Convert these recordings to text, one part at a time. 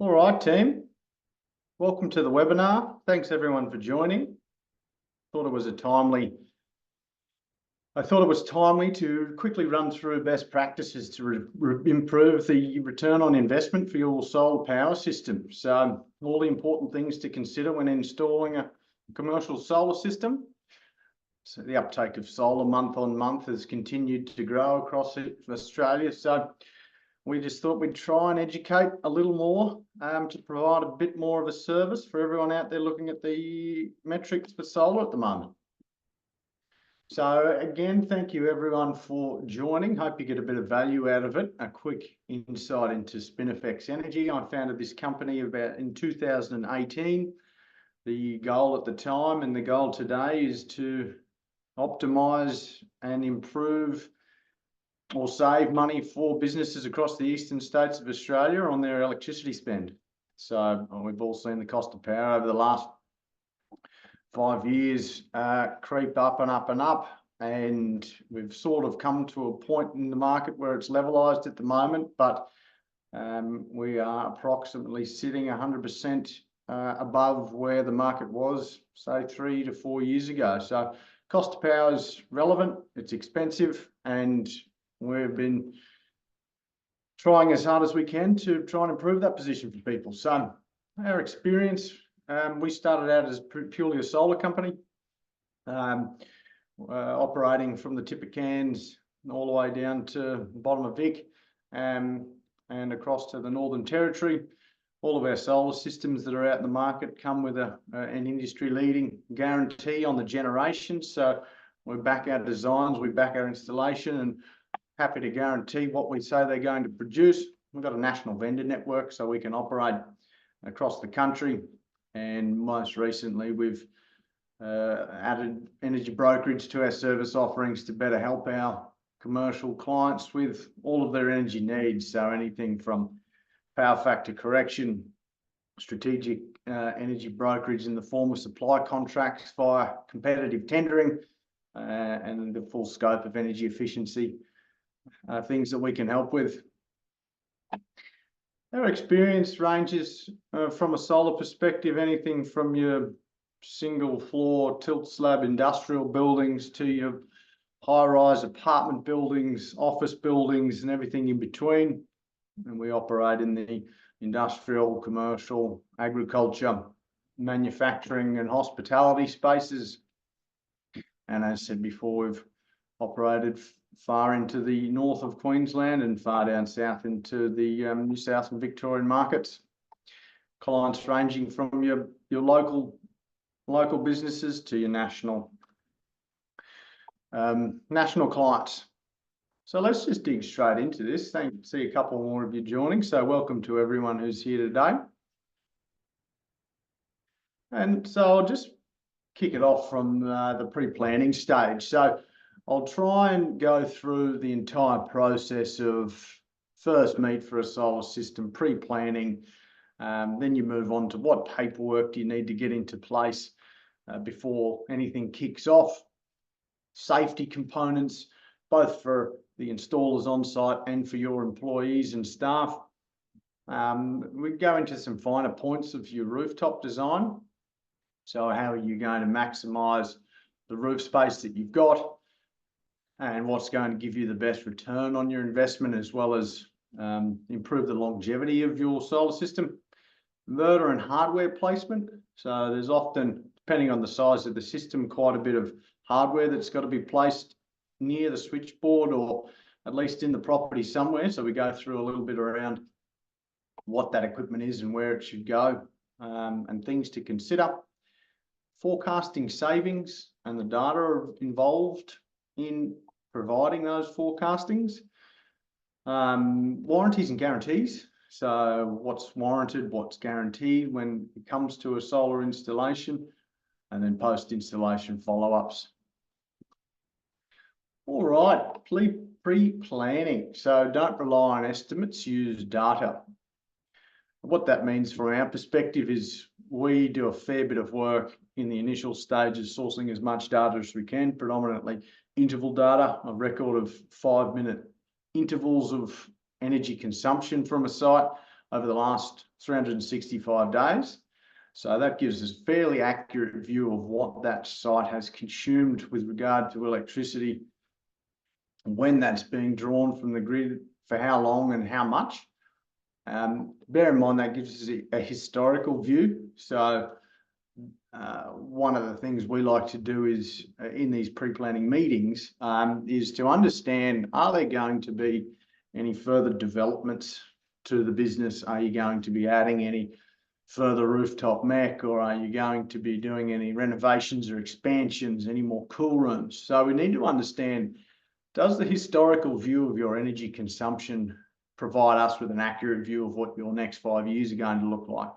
All right, team. Welcome to the webinar. Thanks everyone for joining. I thought it was timely to quickly run through best practices to improve the return on investment for your solar power system. So all the important things to consider when installing a commercial solar system. So the uptake of solar month on month has continued to grow across Australia. So we just thought we'd try and educate a little more to provide a bit more of a service for everyone out there looking at the metrics for solar at the moment. So again, thank you everyone for joining. Hope you get a bit of value out of it. A quick insight into Spinifex Energy. I founded this company in 2018. The goal at the time and the goal today is to optimize and improve or save money for businesses across the eastern states of Australia on their electricity spend. So we've all seen the cost of power over the last 5 years creep up and up and up, and we've sort of come to a point in the market where it's levelised at the moment, but we are approximately sitting 100% above where the market was, say 3 to 4 years ago. So cost of power is relevant, it's expensive, and we've been trying as hard as we can to try and improve that position for people. So our experience, we started out as purely a solar company, operating from the tip of Cairns all the way down to the bottom of Vic and across to the Northern Territory. All of our solar systems that are out in the market come with an industry-leading guarantee on the generation. So we back our designs, we back our installation, and happy to guarantee what we say they're going to produce. We've got a national vendor network, so we can operate across the country. And most recently, we've added energy brokerage to our service offerings to better help our commercial clients with all of their energy needs. So anything from power factor correction, strategic energy brokerage in the form of supply contracts via competitive tendering, and the full scope of energy efficiency. Things that we can help with. Our experience ranges from a solar perspective, anything from your single floor tilt slab industrial buildings to your high-rise apartment buildings, office buildings, and everything in between. And we operate in the industrial, commercial, agriculture, manufacturing, and hospitality spaces. And as I said before, we've operated far into the north of Queensland and far down south into the New South and Victorian markets. Clients ranging from your local businesses to your national clients. So let's just dig straight into this. See a couple more of you joining. So welcome to everyone who's here today. And so I'll just kick it off from the pre-planning stage. So I'll try and go through the entire process of first meet for a solar system, pre-planning, then you move on to what paperwork do you need to get into place before anything kicks off, safety components, both for the installers on site and for your employees and staff. We go into some finer points of your rooftop design. So how are you going to maximise the roof space that you've got, and what's going to give you the best return on your investment, as well as improve the longevity of your solar system. Inverter and hardware placement. So there's often, depending on the size of the system, quite a bit of hardware that's got to be placed near the switchboard or at least in the property somewhere. So we go through a little bit around what that equipment is and where it should go, and things to consider. Forecasting savings and the data involved in providing those forecastings. Warranties and guarantees. So what's warranted, what's guaranteed when it comes to a solar installation, and then post-installation follow-ups. All right, pre-planning. So don't rely on estimates, use data. What that means from our perspective is we do a fair bit of work in the initial stages, sourcing as much data as we can, predominantly interval data, a record of 5-minute intervals of energy consumption from a site. over the last 365 days. So that gives us a fairly accurate view of what that site has consumed with regard to electricity, when that's being drawn from the grid, for how long and how much. Bear in mind that gives us a historical view. So one of the things we like to do is in these pre-planning meetings is to understand, are there going to be any further developments to the business? Are you going to be adding any further rooftop mech, or are you going to be doing any renovations or expansions, any more cool rooms? So we need to understand, does the historical view of your energy consumption provide us with an accurate view of what your next 5 years are going to look like?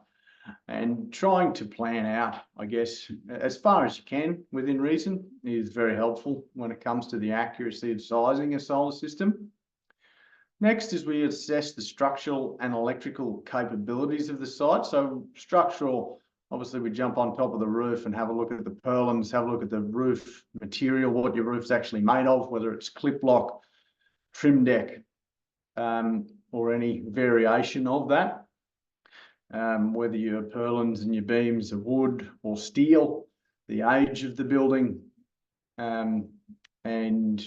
And trying to plan out, I guess, as far as you can within reason is very helpful when it comes to the accuracy of sizing a solar system. Next is we assess the structural and electrical capabilities of the site. So structural, obviously we jump on top of the roof and have a look at the purlins, have a look at the roof material, what your roof's actually made of, whether it's clip lock, trim deck, or any variation of that. Whether your purlins and your beams are wood or steel, the age of the building, and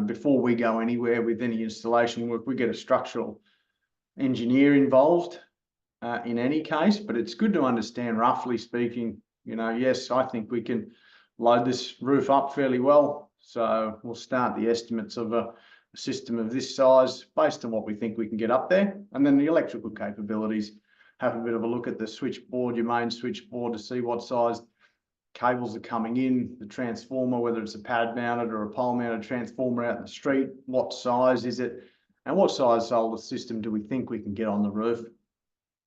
before we go anywhere with any installation work, we get a structural engineer involved in any case. But it's good to understand, roughly speaking, yes, I think we can load this roof up fairly well. So we'll start the estimates of a system of this size based on what we think we can get up there. And then the electrical capabilities, have a bit of a look at the switchboard, your main switchboard, to see what size cables are coming in, the transformer, whether it's a pad mounted or a pole mounted transformer out in the street, what size is it, and what size solar system do we think we can get on the roof.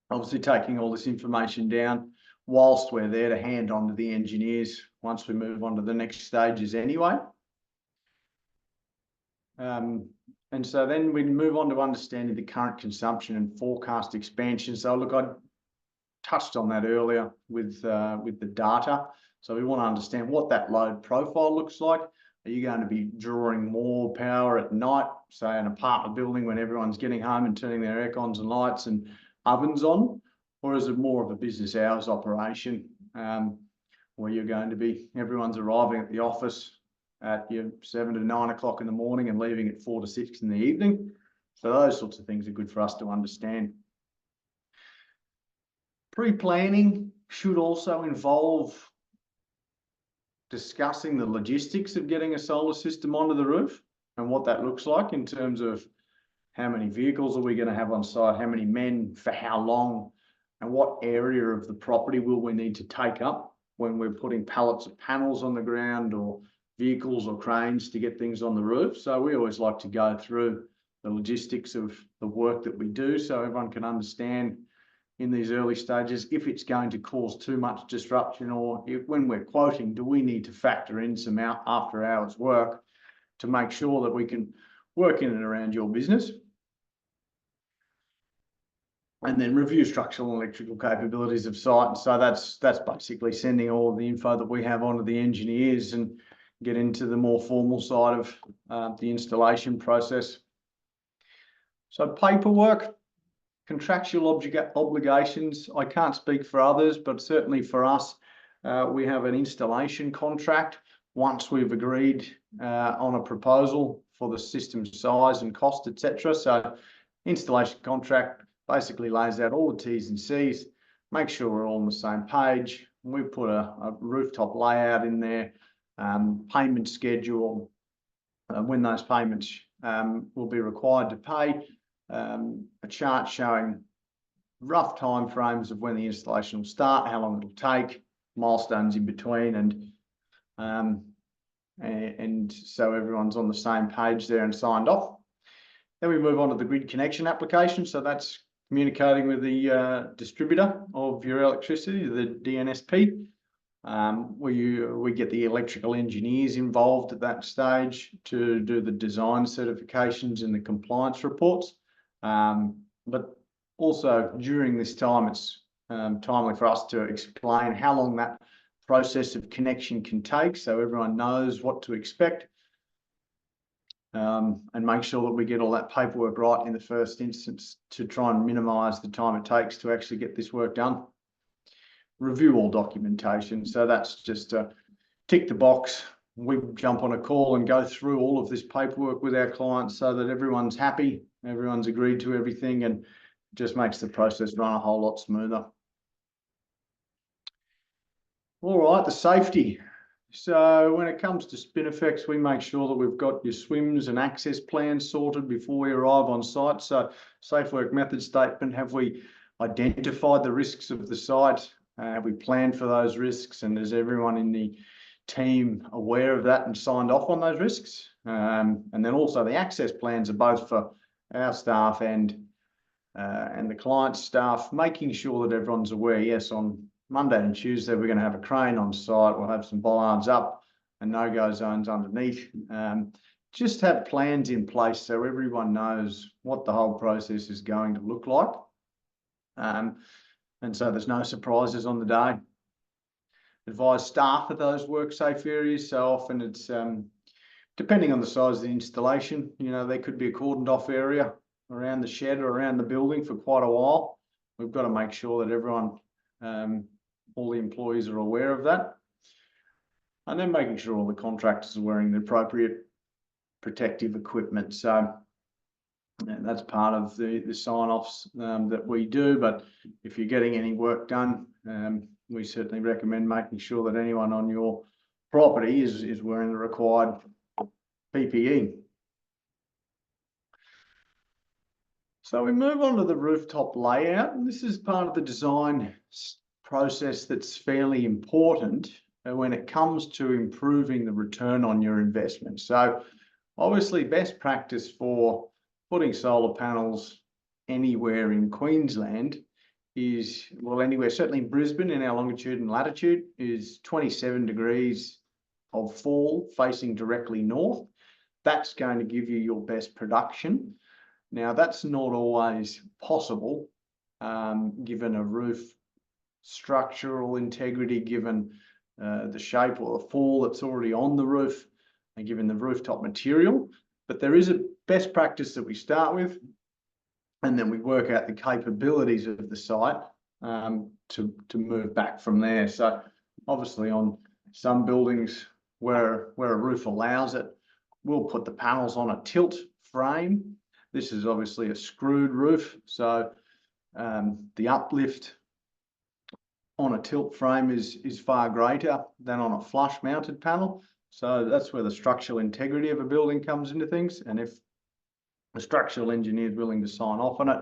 Obviously taking all this information down whilst we're there to hand on to the engineers once we move on to the next stages anyway. And so then we move on to understanding the current consumption and forecast expansion. So look, I touched on that earlier with the data. So we want to understand what that load profile looks like. Are you going to be drawing more power at night, say an apartment building when everyone's getting home and turning their aircons and lights and ovens on? Or is it more of a business hours operation where you're going to be, everyone's arriving at the office at 7 to 9 o'clock in the morning and leaving at 4 to 6 in the evening? So those sorts of things are good for us to understand. Pre-planning should also involve discussing the logistics of getting a solar system onto the roof and what that looks like in terms of how many vehicles are we going to have on site, how many men, for how long, and what area of the property will we need to take up when we're putting pallets of panels on the ground or vehicles or cranes to get things on the roof. So we always like to go through the logistics of the work that we do so everyone can understand in these early stages if it's going to cause too much disruption, or if, when we're quoting, do we need to factor in some after hours work to make sure that we can work in and around your business. And then review structural and electrical capabilities of site. And so that's basically sending all of the info that we have onto the engineers and get into the more formal side of the installation process. So paperwork, contractual obligations. I can't speak for others, but certainly for us, we have an installation contract once we've agreed on a proposal for the system size and cost, etc. So installation contract basically lays out all the T's and C's, make sure we're all on the same page. We put a rooftop layout in there, payment schedule, when those payments will be required to pay, a chart showing rough time frames of when the installation will start, how long it'll take, milestones in between, and so everyone's on the same page there and signed off. Then we move on to the grid connection application. So that's communicating with the distributor of your electricity, the DNSP. We get the electrical engineers involved at that stage to do the design certifications and the compliance reports. But also during this time, it's timely for us to explain how long that process of connection can take so everyone knows what to expect. and make sure that we get all that paperwork right in the first instance to try and minimise the time it takes to actually get this work done. Review all documentation. So that's just tick the box. We jump on a call and go through all of this paperwork with our clients so that everyone's happy, everyone's agreed to everything, and just makes the process run a whole lot smoother. All right, the safety. So when it comes to spinifex, we make sure that we've got your swims and access plans sorted before we arrive on site. So safe work method statement, have we identified the risks of the site? Have we planned for those risks? And is everyone in the team aware of that and signed off on those risks? And then also the access plans are both for our staff and the client's staff, making sure that everyone's aware. Yes, on Monday and Tuesday, we're going to have a crane on site. We'll have some bollards up and no-go zones underneath. Just have plans in place so everyone knows what the whole process is going to look like. And so there's no surprises on the day. Advise staff of those work safe areas. So often it's, depending on the size of the installation, you know, there could be a cordoned off area around the shed or around the building for quite a while. We've got to make sure that everyone, all the employees are aware of that. And then making sure all the contractors are wearing the appropriate protective equipment. So that's part of the sign-offs that we do. But if you're getting any work done, we certainly recommend making sure that anyone on your property is wearing the required PPE. So we move on to the rooftop layout, and this is part of the design process that's fairly important when it comes to improving the return on your investment. So obviously best practice for putting solar panels anywhere in Queensland is, well, anywhere, certainly in Brisbane in our longitude and latitude, is 27 degrees of fall facing directly north. That's going to give you your best production. Now, that's not always possible, given a roof structural integrity, given the shape or the fall that's already on the roof, and given the rooftop material. But there is a best practice that we start with, and then we work out the capabilities of the site to move back from there. So obviously on some buildings where a roof allows it, we'll put the panels on a tilt frame. This is obviously a screwed roof, so the uplift on a tilt frame is far greater than on a flush mounted panel. So that's where the structural integrity of a building comes into things. And if the structural engineer is willing to sign off on it,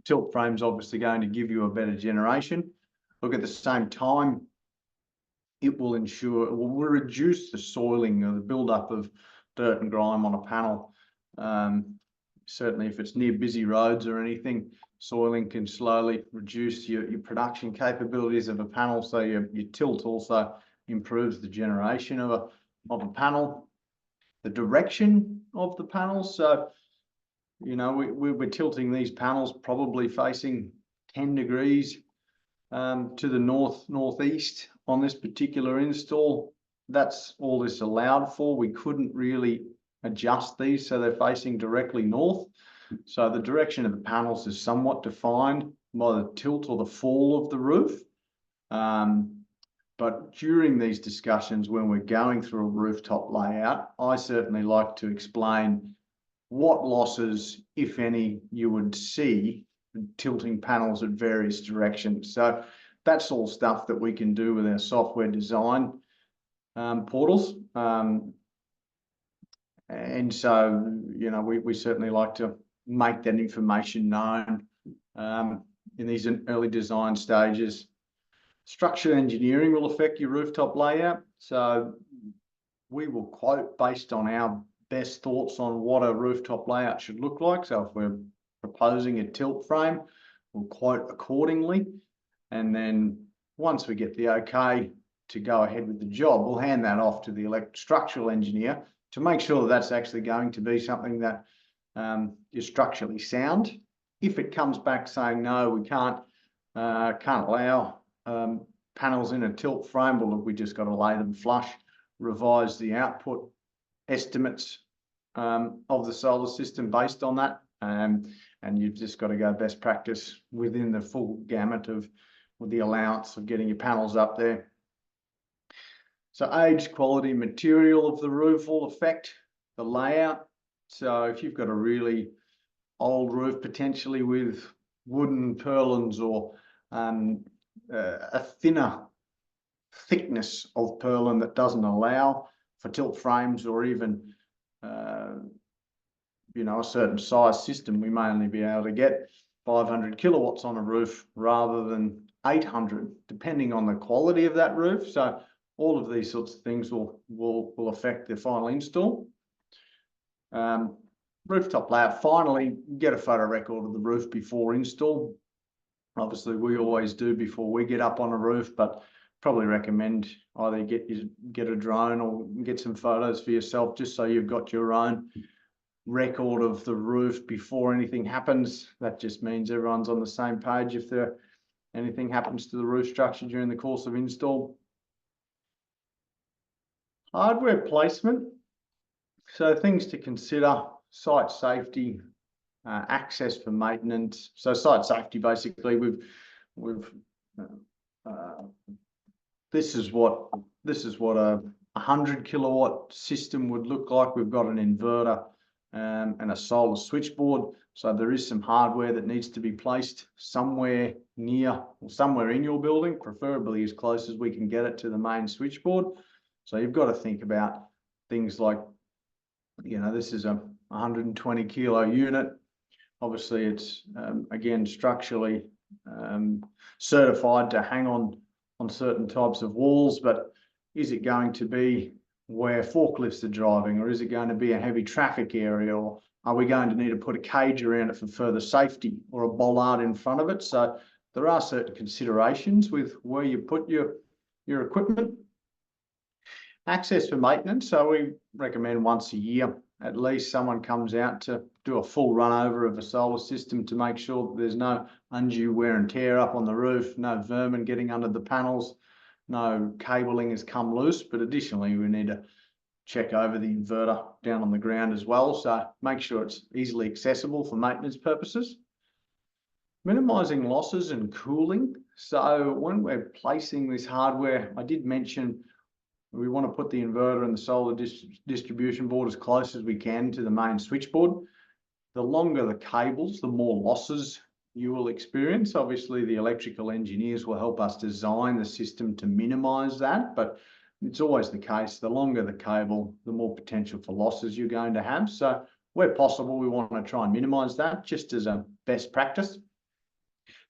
tilt frame's obviously going to give you a better generation. Look, at the same time, it will reduce the soiling or the buildup of dirt and grime on a panel. Certainly if it's near busy roads or anything, soiling can slowly reduce your production capabilities of a panel. So your tilt also improves the generation of a panel, the direction of the panels. So, you know, we're tilting these panels probably facing 10 degrees to the northeast on this particular install. That's all this allowed for. We couldn't really adjust these so they're facing directly north. So the direction of the panels is somewhat defined by the tilt or the fall of the roof. But during these discussions, when we're going through a rooftop layout, I certainly like to explain what losses, if any, you would see tilting panels at various directions. So that's all stuff that we can do with our software design portals. And so, you know, we certainly like to make that information known in these early design stages. Structural engineering will affect your rooftop layout. So we will quote based on our best thoughts on what a rooftop layout should look like. So if we're proposing a tilt frame, we'll quote accordingly. And then once we get the okay to go ahead with the job, we'll hand that off to the structural engineer to make sure that that's actually going to be something that is structurally sound. If it comes back saying, no, we can't allow panels in a tilt frame, well, look, we just got to lay them flush, revise the output estimates of the solar system based on that. And you've just got to go best practice within the full gamut of the allowance of getting your panels up there. So age, quality, material of the roof all affect the layout. So if you've got a really old roof, potentially with wooden purlins or a thinner thickness of purlin that doesn't allow for tilt frames or even a certain size system, we may only be able to get 500 kilowatts on a roof rather than 800, depending on the quality of that roof. So all of these sorts of things will affect the final install. Rooftop layout, finally, get a photo record of the roof before install. Obviously, we always do before we get up on a roof, but probably recommend either get a drone or get some photos for yourself, just so you've got your own record of the roof before anything happens. That just means everyone's on the same page if anything happens to the roof structure during the course of install. Hardware placement. So things to consider: site safety, access for maintenance. So site safety, basically, this is what a 100 kilowatt system would look like. We've got an inverter and a solar switchboard. So there is some hardware that needs to be placed somewhere near or somewhere in your building, preferably as close as we can get it to the main switchboard. So you've got to think about things like, this is a 120 kilo unit. Obviously, it's again structurally certified to hang on certain types of walls, but is it going to be where forklifts are driving, or is it going to be a heavy traffic area, or are we going to need to put a cage around it for further safety, or a bollard in front of it? So there are certain considerations with where you put your equipment. Access for maintenance. So we recommend once a year, at least, someone comes out to do a full run over of a solar system to make sure that there's no undue wear and tear up on the roof, no vermin getting under the panels, no cabling has come loose. But additionally, we need to check over the inverter down on the ground as well. So make sure it's easily accessible for maintenance purposes. Minimizing losses and cooling. So when we're placing this hardware, I did mention we want to put the inverter and the solar distribution board as close as we can to the main switchboard. The longer the cables, the more losses you will experience. Obviously, the electrical engineers will help us design the system to minimize that, but it's always the case, the longer the cable, the more potential for losses you're going to have. So where possible, we want to try and minimize that, just as a best practice.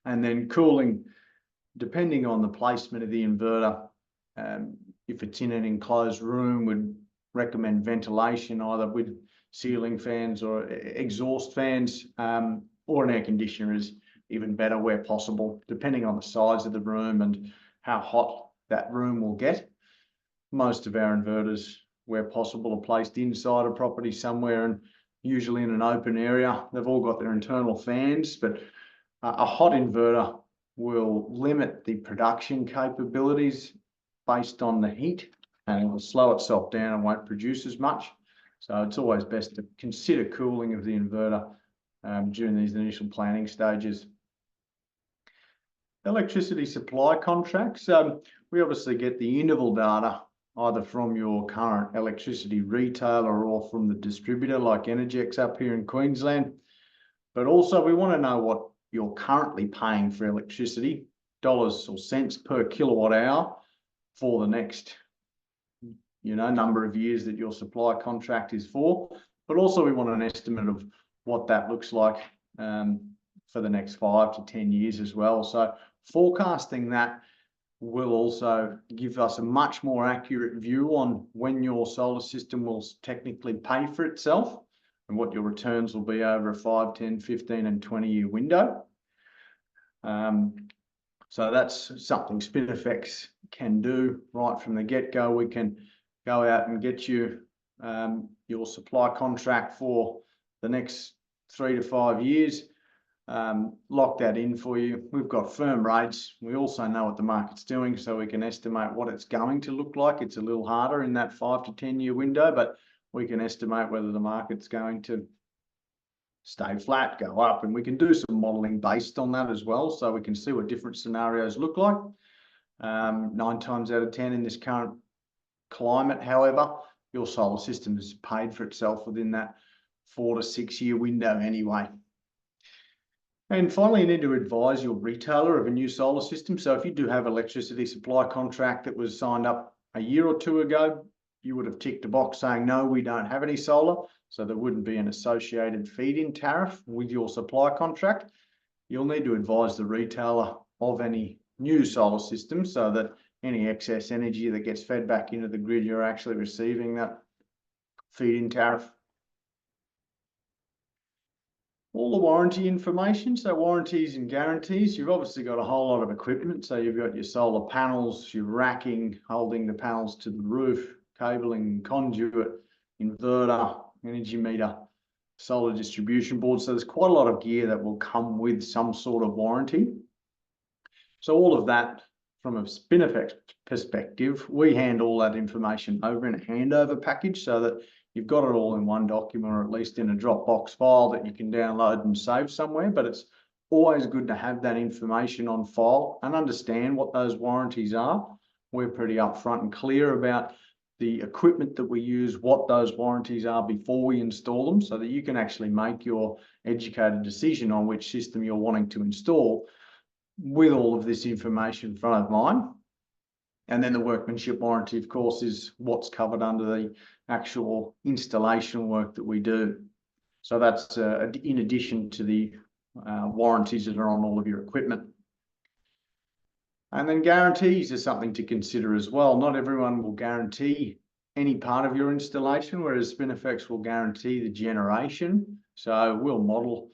And then cooling, depending on the placement of the inverter, if it's in an enclosed room, we'd recommend ventilation, either with ceiling fans or exhaust fans, or an air conditioner is even better where possible, depending on the size of the room and how hot that room will get. Most of our inverters, where possible, are placed inside a property somewhere, and usually in an open area. They've all got their internal fans, but a hot inverter will limit the production capabilities based on the heat, and it will slow itself down and won't produce as much. So it's always best to consider cooling of the inverter during these initial planning stages. Electricity supply contracts. We obviously get the interval data either from your current electricity retailer or from the distributor like Energex up here in Queensland. But also we want to know what you're currently paying for electricity, dollars or cents per kilowatt hour, for the next number of years that your supply contract is for. But also we want an estimate of what that looks like for the next 5 to 10 years as well. So forecasting that will also give us a much more accurate view on when your solar system will technically pay for itself and what your returns will be over a 5, 10, 15 and 20-year window. So that's something Spinifex can do right from the get-go. We can go out and get you your supply contract for the next 3 to 5 years, lock that in for you. We've got firm rates. We also know what the market's doing, so we can estimate what it's going to look like. It's a little harder in that 5 to 10 year window, but we can estimate whether the market's going to stay flat, go up, and we can do some modeling based on that as well. So we can see what different scenarios look like. 9 times out of 10 in this current climate, however, your solar system has paid for itself within that 4 to 6 year window anyway. And finally, you need to advise your retailer of a new solar system. So if you do have electricity supply contract that was signed up a year or two ago, you would have ticked a box saying, no, we don't have any solar. So there wouldn't be an associated feed-in tariff with your supply contract. You'll need to advise the retailer of any new solar system so that any excess energy that gets fed back into the grid, you're actually receiving that feed-in tariff. All the warranty information, so warranties and guarantees. You've obviously got a whole lot of equipment. So you've got your solar panels, your racking, holding the panels to the roof, cabling, conduit, inverter, energy meter, solar distribution board. So there's quite a lot of gear that will come with some sort of warranty. So all of that, from a Spinifex perspective, we hand all that information over in a handover package so that you've got it all in one document, or at least in a Dropbox file that you can download and save somewhere. But it's always good to have that information on file and understand what those warranties are. We're pretty upfront and clear about the equipment that we use, what those warranties are before we install them, so that you can actually make your educated decision on which system you're wanting to install with all of this information front of mind. And then the workmanship warranty, of course, is what's covered under the actual installation work that we do. So that's in addition to the warranties that are on all of your equipment. And then guarantees is something to consider as well. Not everyone will guarantee any part of your installation, whereas Spinifex will guarantee the generation. So we'll model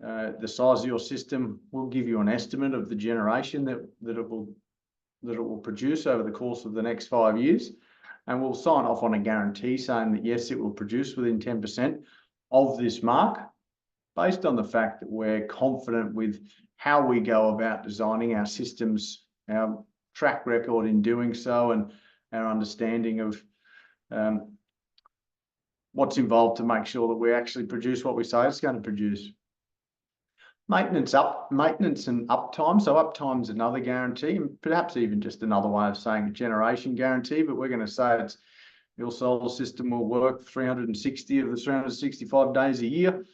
the size of your system. We'll give you an estimate of the generation that it will produce over the course of the next 5 years. And we'll sign off on a guarantee saying that, yes, it will produce within 10% of this mark, based on the fact that we're confident with how we go about designing our systems, our track record in doing so, and our understanding of what's involved to make sure that we actually produce what we say it's going to produce. Maintenance and uptime. So uptime is another guarantee, and perhaps even just another way of saying a generation guarantee, but we're going to say it's your solar system will work 360 of the 365 days a year.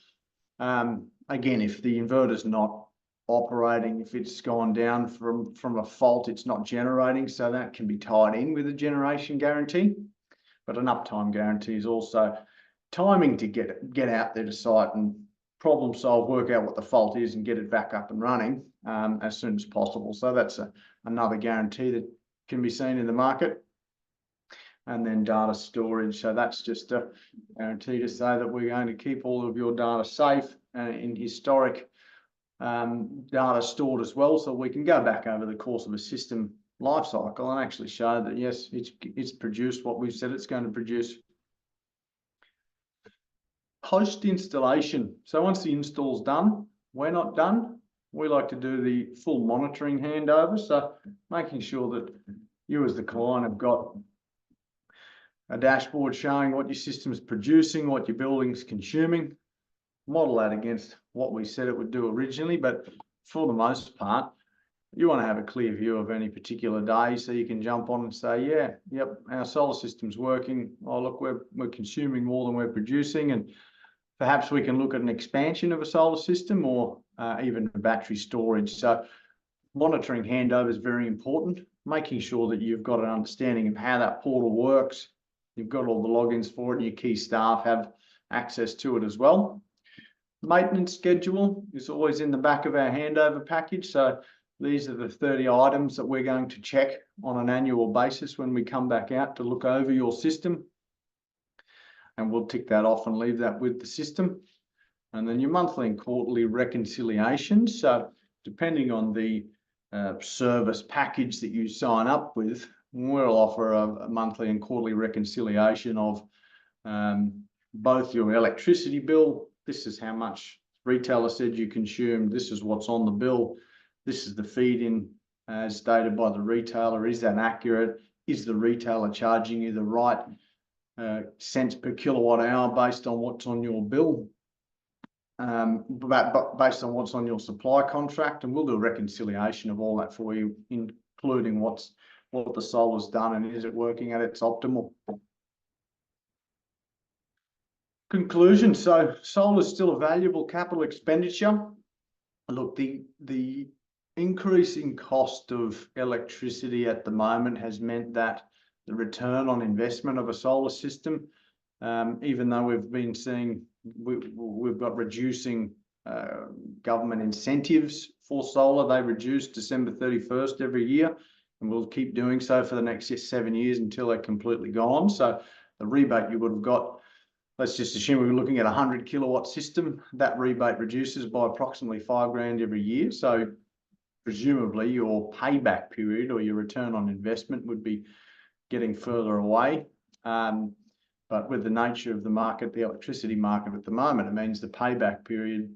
Again, if the inverter's not operating, if it's gone down from a fault, it's not generating, so that can be tied in with a generation guarantee. But an uptime guarantee is also timing to get out there to site and problem solve, work out what the fault is and get it back up and running as soon as possible. So that's another guarantee that can be seen in the market. And then data storage. So that's just a guarantee to say that we're going to keep all of your data safe in historic data stored as well, so we can go back over the course of a system life cycle and actually show that, yes, it's produced what we've said it's going to produce. Post-installation. So once the install's done, we're not done. We like to do the full monitoring handover. So making sure that you as the client have got a dashboard showing what your system's producing, what your building's consuming, model that against what we said it would do originally. But for the most part, you want to have a clear view of any particular day, so you can jump on and say, yeah, yep, our solar system's working. Oh, look, we're consuming more than we're producing, and perhaps we can look at an expansion of a solar system or even battery storage. So monitoring handover is very important, making sure that you've got an understanding of how that portal works. You've got all the logins for it, and your key staff have access to it as well. Maintenance schedule is always in the back of our handover package. So these are the 30 items that we're going to check on an annual basis when we come back out to look over your system. And we'll tick that off and leave that with the system. And then your monthly and quarterly reconciliations. So depending on the service package that you sign up with, we'll offer a monthly and quarterly reconciliation of both your electricity bill. This is how much retailer said you consumed. This is what's on the bill. This is the feed-in as stated by the retailer. Is that accurate? Is the retailer charging you the right cents per kilowatt hour based on what's on your bill, but based on what's on your supply contract, and we'll do a reconciliation of all that for you, including what the solar's done and is it working at its optimal. Conclusion. So solar is still a valuable capital expenditure. Look, the increasing cost of electricity at the moment has meant that the return on investment of a solar system, even though we've been seeing we've got reducing government incentives for solar. They reduce December 31st every year, and we'll keep doing so for the next 7 years until they're completely gone. So the rebate you would have got, let's just assume we were looking at a 100 kilowatt system, that rebate reduces by approximately $5,000 every year. So presumably your payback period or your return on investment would be getting further away. But with the nature of the market, the electricity market at the moment, it means the payback period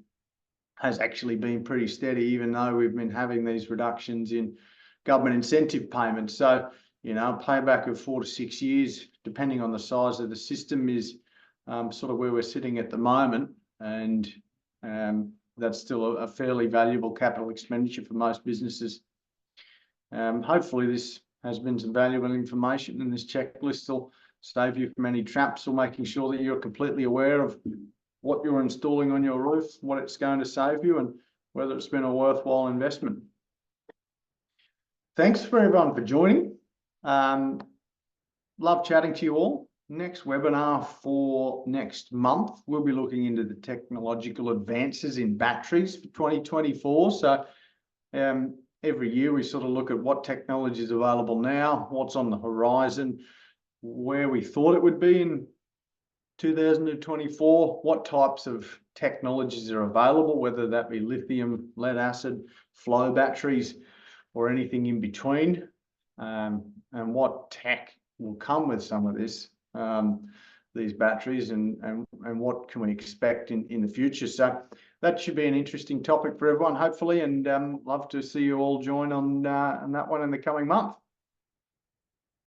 has actually been pretty steady, even though we've been having these reductions in government incentive payments. So, you know, a payback of 4 to 6 years, depending on the size of the system, is sort of where we're sitting at the moment. And that's still a fairly valuable capital expenditure for most businesses. Hopefully this has been some valuable information, and this checklist will save you from any traps, or making sure that you're completely aware of what you're installing on your roof, what it's going to save you, and whether it's been a worthwhile investment. Thanks for everyone for joining. Love chatting to you all. Next webinar for next month, we'll be looking into the technological advances in batteries for 2024. So every year we sort of look at what technology is available now, what's on the horizon, where we thought it would be in 2024, what types of technologies are available, whether that be lithium, lead acid, flow batteries, or anything in between, and what tech will come with some of this, these batteries, and what can we expect in the future. So that should be an interesting topic for everyone, hopefully, and love to see you all join on that one in the coming month.